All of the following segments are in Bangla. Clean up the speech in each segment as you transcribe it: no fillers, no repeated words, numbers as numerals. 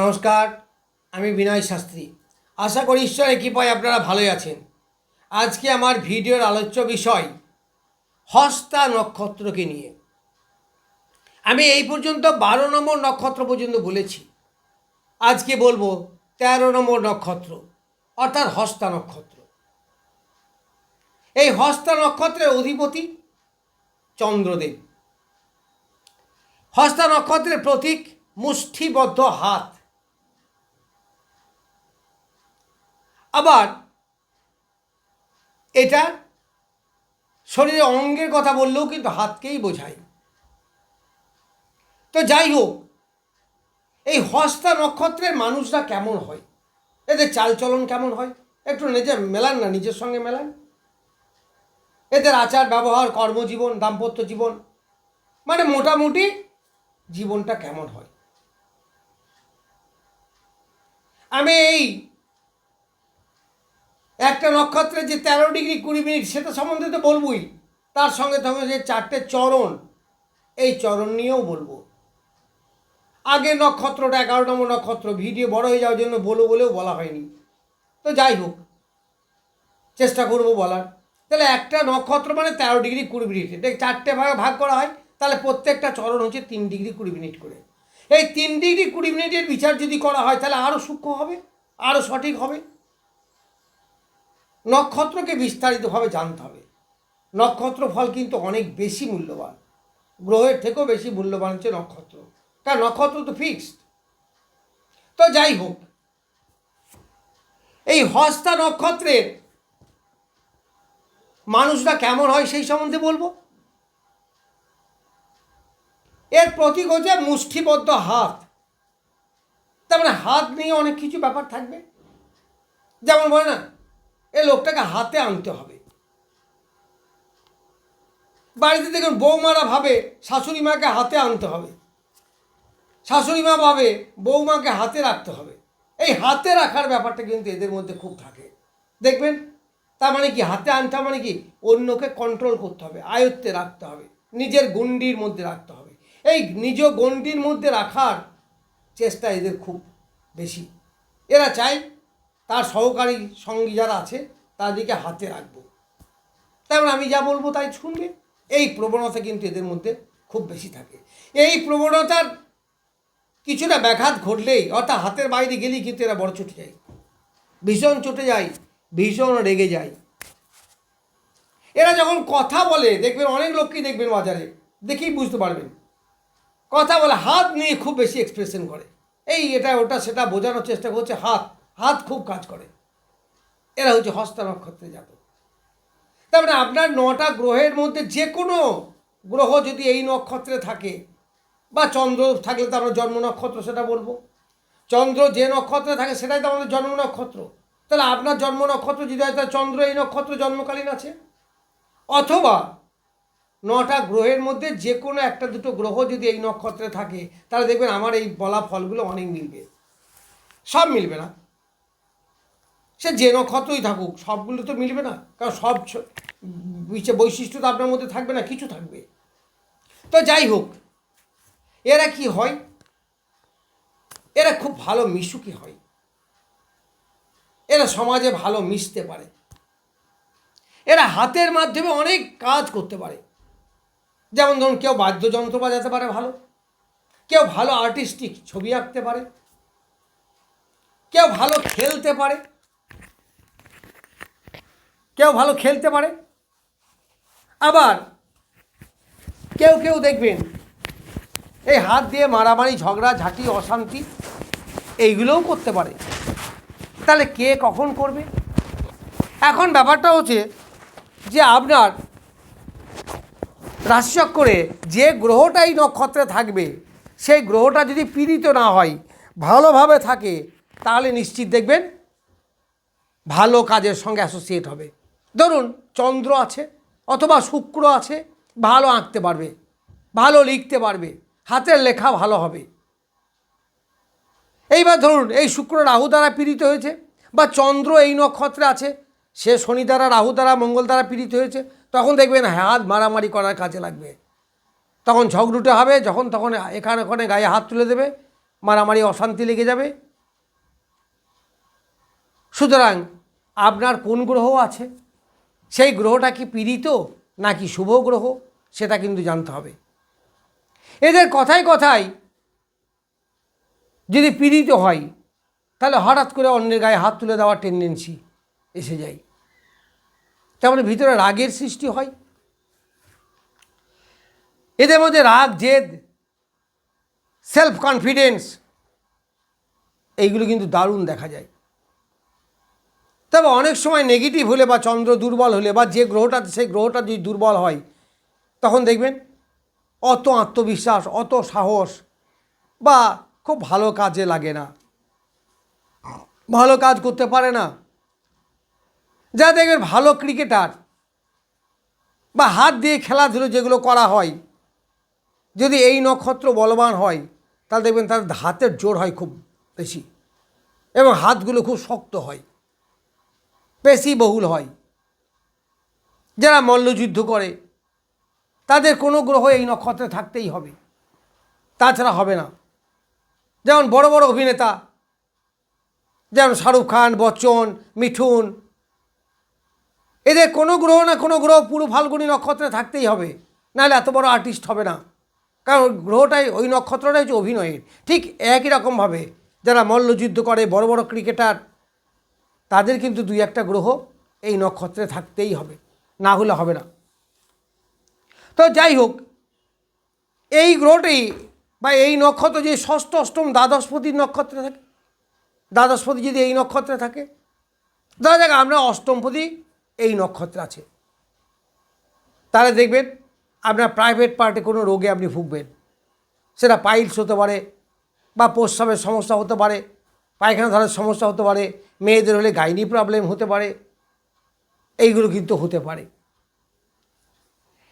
নমস্কার, আমি বিনয় শাস্ত্রী। আশা করি ঈশ্বরের কৃপায় আপনারা ভালোই আছেন। আজকে আমার ভিডিওর আলোচ্য বিষয় হস্তা নক্ষত্রকে নিয়ে। আমি এই পর্যন্ত 12 নম্বর নক্ষত্র পর্যন্ত বলেছি। আজকে বলবো 13 নম্বর নক্ষত্র, অর্থাৎ হস্তা নক্ষত্র। এই হস্তা নক্ষত্রের অধিপতি চন্দ্রদেব। হস্তা নক্ষত্রের প্রতীক মুষ্টিবদ্ধ হাত। আবার এটা শরীরের অঙ্গের কথা বললেও কিন্তু হাতকেই বোঝায়। তো যাই হোক, এই হস্তা নক্ষত্রের মানুষরা কেমন হয়, এদের চালচলন কেমন হয়, একটু নিজের মেলান না, নিজের সঙ্গে মেলান। এদের আচার ব্যবহার, কর্মজীবন, দাম্পত্য জীবন, মানে মোটামুটি জীবনটা কেমন হয়। আমি এই একটা নক্ষত্রের যে 13 ডিগ্রি 20 মিনিট সেটা সম্বন্ধে তো বলবই, তার সঙ্গে সঙ্গে যে 4টে চরণ, এই চরণ নিয়েও বলবো। আগের নক্ষত্রটা 11 নম্বর নক্ষত্র, ভিডিও বড় হয়ে যাওয়ার জন্য বলেও বলা হয়নি। তো যাই হোক, চেষ্টা করব বলার। তাহলে একটা নক্ষত্র মানে 13 ডিগ্রি 20 মিনিট, এটা 4টে ভাগে ভাগ করা হয়, তাহলে প্রত্যেকটা চরণ হচ্ছে 3 ডিগ্রি 20 মিনিট করে। এই 3 ডিগ্রি 20 মিনিটের বিচার যদি করা হয় তাহলে আরও সূক্ষ্ম হবে, আরও সঠিক হবে। নক্ষত্রকে বিস্তারিতভাবে জানতে হবে। নক্ষত্র ফল কিন্তু অনেক বেশি মূল্যবান, গ্রহের থেকেও বেশি মূল্যবান হচ্ছে নক্ষত্র, কারণ নক্ষত্র তো ফিক্সড। তো যাই হোক, এই হস্তা নক্ষত্রের মানুষরা কেমন হয় সেই সম্বন্ধে বলবো। এর প্রতীক হচ্ছে মুষ্টিবদ্ধ হাত। তার মানে হাত নিয়ে অনেক কিছু ব্যাপার থাকবে। যেমন বলে না, এই লোকটাকে হাতে আনতে হবে। বাড়িতে দেখুন বৌমারা ভাবে শাশুড়ি মাকে হাতে আনতে হবে, শাশুড়ি মা ভাবে বৌমাকে হাতে রাখতে হবে। এই হাতে রাখার ব্যাপারটা কিন্তু এদের মধ্যে খুব থাকে, দেখবেন। তার মানে কি, হাতে আনতে মানে কি, অন্যকে কন্ট্রোল করতে হবে, আয়ত্তে রাখতে হবে, নিজের গণ্ডির মধ্যে রাখতে হবে। এই নিজ গণ্ডির মধ্যে রাখার চেষ্টা এদের খুব বেশি। এরা চায় তার সহকারী সঙ্গী যারা আছে তাদেরকে হাতে রাখবো, তেমন আমি যা বলবো তাই শুনবে। এই প্রবণতা কিন্তু এদের মধ্যে খুব বেশি থাকে। এই প্রবণতার কিছুটা ব্যাঘাত ঘটলেই, অর্থাৎ হাতের বাইরে গেলেই কিন্তু এরা বড় চটে যায়, ভীষণ চটে যায়, ভীষণ রেগে যায়। এরা যখন কথা বলে দেখবেন, অনেক লোককেই দেখবেন বাজারে, দেখেই বুঝতে পারবেন, কথা বলে হাত নিয়ে খুব বেশি এক্সপ্রেশন করে। এই এটা ওটা সেটা বোঝানোর চেষ্টা করছে, হাত খুব কাজ করে। এরা হচ্ছে হস্তা নক্ষত্রে জাতক। তার মানে আপনার 9টা গ্রহের মধ্যে যে কোনো গ্রহ যদি এই নক্ষত্রে থাকে, বা চন্দ্র থাকলে তো আমরা জন্ম নক্ষত্র সেটা বলবো, চন্দ্র যে নক্ষত্রে থাকে সেটাই তো আমাদের জন্ম নক্ষত্র। তাহলে আপনার জন্ম নক্ষত্র যদি হয়, তাহলে চন্দ্র এই নক্ষত্র জন্মকালীন আছে। অথবা 9টা গ্রহের মধ্যে যে কোনো একটা দুটো গ্রহ যদি এই নক্ষত্রে থাকে, তাহলে দেখবেন আমার এই বলা ফলগুলো অনেক মিলবে। সব মিলবে না, সে যে নক্ষত্রই থাকুক সবগুলো তো মিলবে না, কারণ সব বৈশিষ্ট্য তো আপনার মধ্যে থাকবে না, কিছু থাকবে। তো যাই হোক, এরা কি হয়, এরা খুব ভালো মিশুকি হয়, এরা সমাজে ভালো মিশতে পারে, এরা হাতের মাধ্যমে অনেক কাজ করতে পারে। যেমন ধরুন, কেউ বাদ্যযন্ত্র বাজাতে পারে ভালো, কেউ ভালো আর্টিস্টিক ছবি আঁকতে পারে, কেউ ভালো খেলতে পারে, আবার কেউ দেখবেন এই হাত দিয়ে মারামারি, ঝগড়া ঝাঁটি, অশান্তি এইগুলোও করতে পারে। তাহলে কে কখন করবে? এখন ব্যাপারটা হচ্ছে যে আপনার রাশিচক্রে যে গ্রহটা এই নক্ষত্রে থাকবে, সেই গ্রহটা যদি পীড়িত না হয়, ভালোভাবে থাকে, তাহলে নিশ্চিত দেখবেন ভালো কাজের সঙ্গে অ্যাসোসিয়েট হবে। ধরুন চন্দ্র আছে অথবা শুক্র আছে, ভালো আঁকতে পারবে, ভালো লিখতে পারবে, হাতের লেখা ভালো হবে। এইবার ধরুন এই শুক্র রাহু দ্বারা পীড়িত হয়েছে, বা চন্দ্র এই নক্ষত্রে আছে, সে শনি দ্বারা, রাহু দ্বারা, মঙ্গল দ্বারা পীড়িত হয়েছে, তখন দেখবেন হাত মারামারি করার কাজে লাগবে। তখন ঝগড়ুটে হবে, যখন তখন এখানে ওখানে গায়ে হাত তুলে দেবে, মারামারি অশান্তি লেগে যাবে। সুতরাং আপনার কোন গ্রহ আছে, সেই গ্রহটা কি পীড়িত নাকি শুভ গ্রহ, সেটা কিন্তু জানতে হবে। এদের কথায় কথায় যদি পীড়িত হয় তাহলে হঠাৎ করে অন্যের গায়ে হাত তুলে দেওয়ার টেন্ডেন্সি এসে যায়, তারপরে ভিতরে রাগের সৃষ্টি হয়। এদের মধ্যে রাগ, জেদ, সেলফ কনফিডেন্স এইগুলো কিন্তু দারুণ দেখা যায়। তবে অনেক সময় নেগেটিভ হলে বা চন্দ্র দুর্বল হলে বা যে গ্রহটা সেই গ্রহটা যদি দুর্বল হয় তখন দেখবেন অত আত্মবিশ্বাস, অত সাহস বা খুব ভালো কাজে লাগে না, ভালো কাজ করতে পারে না। যা দেখবেন ভালো ক্রিকেটার বা হাত দিয়ে খেলাধুলো যেগুলো করা হয়, যদি এই নক্ষত্র বলবান হয় তাহলে দেখবেন তার হাতের জোর হয় খুব বেশি এবং হাতগুলো খুব শক্ত হয়, পেশি বহুল হয়। যারা মল্লযুদ্ধ করে তাদের কোনো গ্রহ এই নক্ষত্রে থাকতেই হবে, তাছাড়া হবে না। যেমন বড় বড় অভিনেতা যেমন শাহরুখ খান, বচ্চন, মিঠুন, এদের কোনো গ্রহ না কোনো গ্রহ পুরো ফাল্গুনী নক্ষত্রে থাকতেই হবে, নাহলে এত বড় আর্টিস্ট হবে না। কারণ গ্রহটাই, ওই নক্ষত্রটাই হচ্ছে অভিনয়ের। ঠিক একই রকমভাবে যারা মল্লযুদ্ধ করে, বড় বড় ক্রিকেটার, তাদের কিন্তু দুই একটা গ্রহ এই নক্ষত্রে থাকতেই হবে, না হলে হবে না। তো যাই হোক, এই গ্রহটি বা এই নক্ষত্র যে ষষ্ঠ, অষ্টম, দ্বাদশপতির নক্ষত্রে থাকে, দ্বাদশপতি যদি এই নক্ষত্রে থাকে, ধরা যাক আমরা অষ্টমপতি এই নক্ষত্রে আছে, তাহলে দেখবেন আপনার প্রাইভেট পার্টে কোনো রোগে আপনি ভুগবেন। সেটা পাইলস হতে পারে বা প্রস্রাবের সমস্যা হতে পারে, পায়খানা ধরার সমস্যা হতে পারে, মেয়েদের হলে গাইনি প্রবলেম হতে পারে, এইগুলো কিন্তু হতে পারে।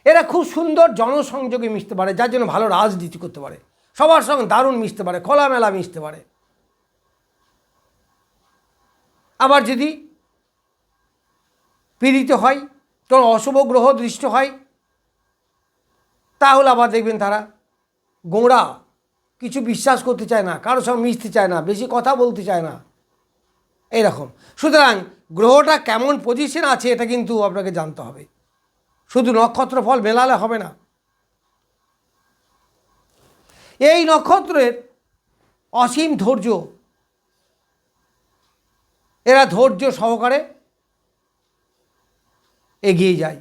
এরা খুব সুন্দর জনসংযোগে মিশতে পারে, যার জন্য ভালো রাজনীতি করতে পারে, সবার সঙ্গে দারুণ মিশতে পারে, খোলামেলা মিশতে পারে। আবার যদি পীড়িত হয়, কোনো অশুভ গ্রহ দৃষ্ট হয়, তাহলে আবার দেখবেন তারা গোঁড়া, কিছু বিশ্বাস করতে চায় না, কারোর সঙ্গে মিশতে চায় না, বেশি কথা বলতে চায় না, এইরকম। সুতরাং গ্রহটা কেমন পজিশন আছে এটা কিন্তু আপনাকে জানতে হবে, শুধু নক্ষত্র ফল মেলালে হবে না। এই নক্ষত্রের অসীম ধৈর্য, এরা ধৈর্য সহকারে এগিয়ে যায়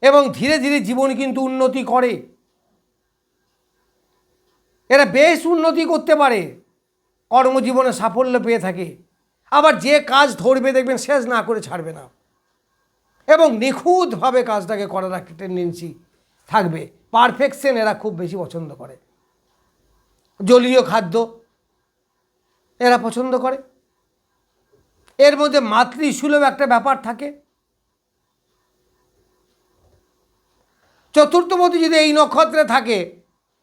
এবং ধীরে ধীরে জীবন কিন্তু উন্নতি করে। এরা বেশ উন্নতি করতে পারে, কর্মজীবনে সাফল্য পেয়ে থাকে। আবার যে কাজ ধরবে দেখবেন শেষ না করে ছাড়বে না এবং নিখুঁতভাবে কাজটাকে করার একটা টেন্ডেন্সি থাকবে। পারফেকশন এরা খুব বেশি পছন্দ করে। জলীয় খাদ্য এরা পছন্দ করে। এর মধ্যে মাতৃসুলভ একটা ব্যাপার থাকে। চতুর্থপতি যদি এই নক্ষত্রে থাকে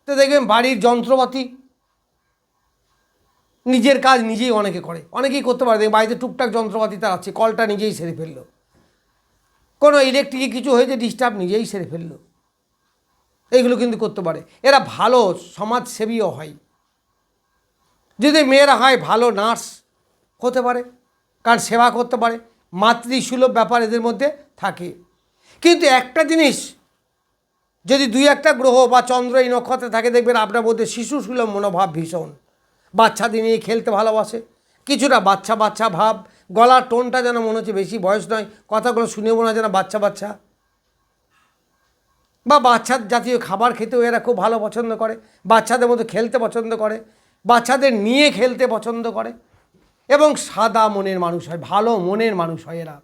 তো দেখবেন বাড়ির যন্ত্রপাতি, নিজের কাজ নিজেই অনেকে করে, অনেকেই করতে পারে। দেখবেন বাড়িতে টুকটাক যন্ত্রপাতি তার আছে, কলটা নিজেই সেরে ফেললো, কোনো ইলেকট্রিকে কিছু হয়েছে ডিস্টার্ব নিজেই সেরে ফেললো, এইগুলো কিন্তু করতে পারে। এরা ভালো সমাজসেবীও হয়। যদি মেয়েরা হয় ভালো নার্স হতে পারে, কারণ সেবা করতে পারে, মাতৃসুলভ ব্যাপার এদের মধ্যে থাকে। কিন্তু একটা জিনিস, যদি দুই একটা গ্রহ বা চন্দ্র এই নক্ষত্রে থাকে দেখবেন আপনার মধ্যে শিশু সুলভ মনোভাব ভীষণ, বাচ্চাদের নিয়ে খেলতে ভালোবাসে, কিছুটা বাচ্চা বাচ্চা ভাব, গলার টোনটা যেন মনে হচ্ছে বেশি বয়স নয়, কথাগুলো শুনে মনে হয় যেন বাচ্চা বাচ্চা, বা বাচ্চার জাতীয় খাবার খেতেও এরা খুব ভালো পছন্দ করে, বাচ্চাদের মধ্যে খেলতে পছন্দ করে, বাচ্চাদের নিয়ে খেলতে পছন্দ করে এবং সাদা মনের মানুষ হয়, ভালো মনের মানুষ হয় এরা।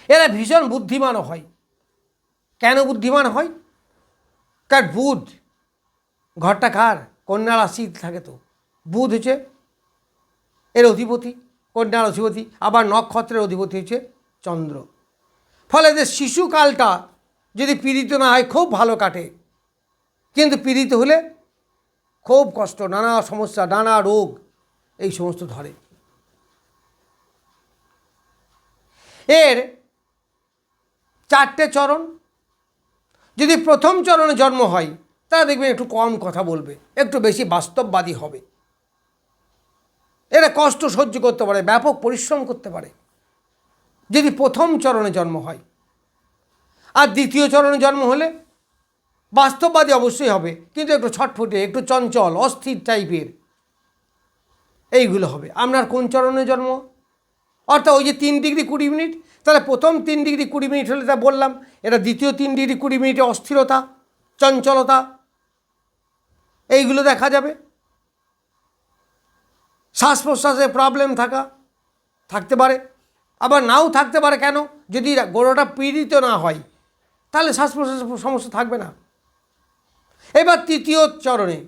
এরা ভীষণ বুদ্ধিমানও হয়। কেন বুদ্ধিমান হয়? কার বুধ, ঘরটা কার? কন্যা রাশি থাকে, তো বুধ হচ্ছে এর অধিপতি, কন্যার অধিপতি, আবার নক্ষত্রের অধিপতি হচ্ছে চন্দ্র। ফলে এদের শিশুকালটা যদি পীড়িত না হয় খুব ভালো কাটে, কিন্তু পীড়িত হলে খুব কষ্ট, নানা সমস্যা, নানা রোগ এই সমস্ত ধরে। এর চারটে চরণ, যদি প্রথম চরণে জন্ম হয় তারা দেখবেন একটু কম কথা বলবে, একটু বেশি বাস্তববাদী হবে। এরা কষ্ট সহ্য করতে পারে, ব্যাপক পরিশ্রম করতে পারে যদি প্রথম চরণে জন্ম হয়। আর দ্বিতীয় চরণে জন্ম হলে বাস্তববাদী অবশ্যই হবে, কিন্তু একটু ছটফটে, একটু চঞ্চল, অস্থির টাইপের এইগুলো হবে। আপনার কোন চরণে জন্ম? অর্থাৎ ওই যে 3 ডিগ্রি 20 মিনিট, তাহলে প্রথম 3 ডিগ্রি 20 মিনিট হলে তা বললাম, এটা দ্বিতীয় 3 ডিগ্রি 20 মিনিটে অস্থিরতা, চঞ্চলতা এইগুলো দেখা যাবে। শ্বাস প্রশ্বাসে প্রবলেম থাকতে পারে, আবার নাও থাকতে পারে। কেন? যদি গোড়াটা পীড়িত না হয় তাহলে শ্বাস প্রশ্বাসের সমস্যা থাকবে না। এবার তৃতীয় চরণে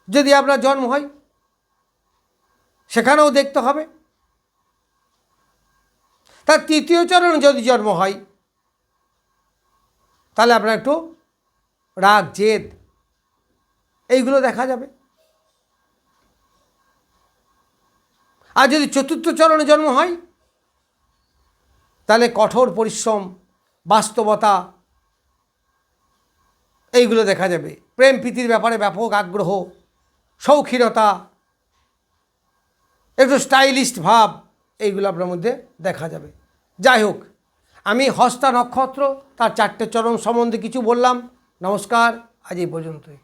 যদি আপনার জন্ম হয়, সেখানেও দেখতে হবে। তার তৃতীয় চরণে যদি জন্ম হয় তাহলে আপনার একটু রাগ, জেদ এইগুলো দেখা যাবে। আর যদি চতুর্থ চরণে জন্ম হয় তাহলে কঠোর পরিশ্রম, বাস্তবতা এইগুলো দেখা যাবে। প্রেম প্রীতির ব্যাপারে ব্যাপক আগ্রহ, শৌখিনতা, একটু স্টাইলিস্ট ভাব এইগুলো আপনার মধ্যে দেখা যাবে। যাই হোক, আমি হস্তা নক্ষত্র তার 4টে চরণ সম্বন্ধে কিছু বললাম। নমস্কার, আজ এই পর্যন্তই।